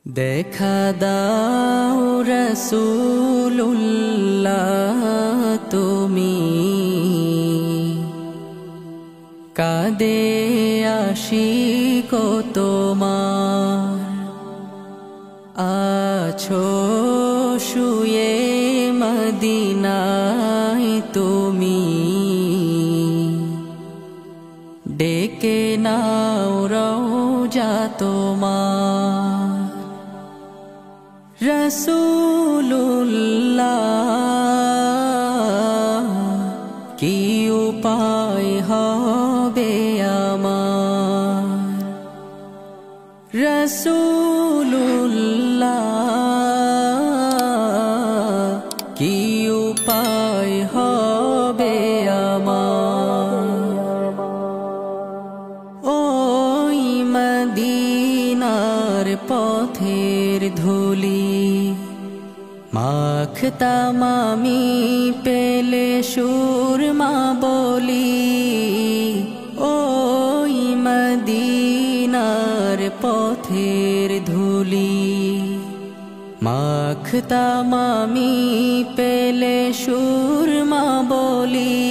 দেখা দাও রাসূলুল্লাহ তুমি কাঁদে আশিক তোমার আছো শুয়ে মদিনায় তুমি ডেকে নাও রওজা তোমার রাসূলুল্লাহ কি উপায় হবে আমার রাসূলুল্লাহ কি উপায় হবে আমার ওই মদিনার পথের ধুলি মাখতাম আমি পেলে সুরমা বলি ওই মদিনার পথের ধুলি মাখতাম আমি পেলে সুরমা বলি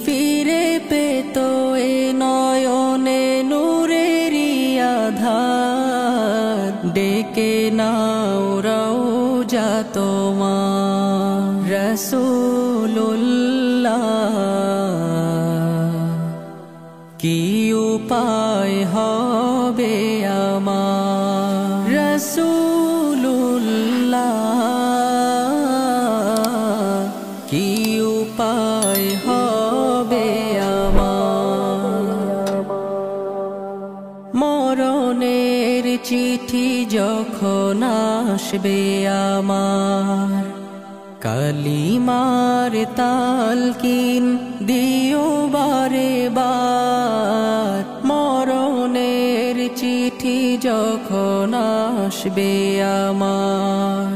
ফিরে পেত এ নয়নে নূরেরি আধার ডেকে নাও রওজা তোমার রাসূলুল্লাহ কি উপায় হবে আমার রাসূলুল্লাহ কি উপায় হবে আমার মরণের চিঠি যখন আসবে আমার কালিমার তালকিন দিও বারে বার মরণের চিঠি যখন আসবে আমার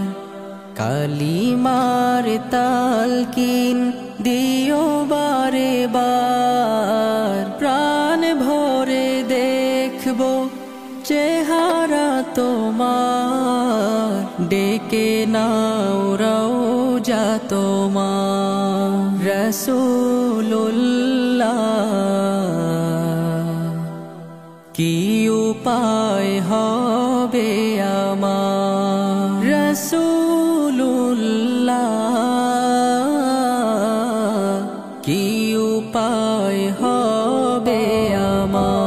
কালিমার তালকিন দিও বারে বার প্রাণ ভরে দেখবো চেহারা তোমার ডেকে নাও রওজা তোমার রাসূলুল্লাহ কি উপায় হবে আমার রাসূলুল্লাহ কি উপায় হবে আমার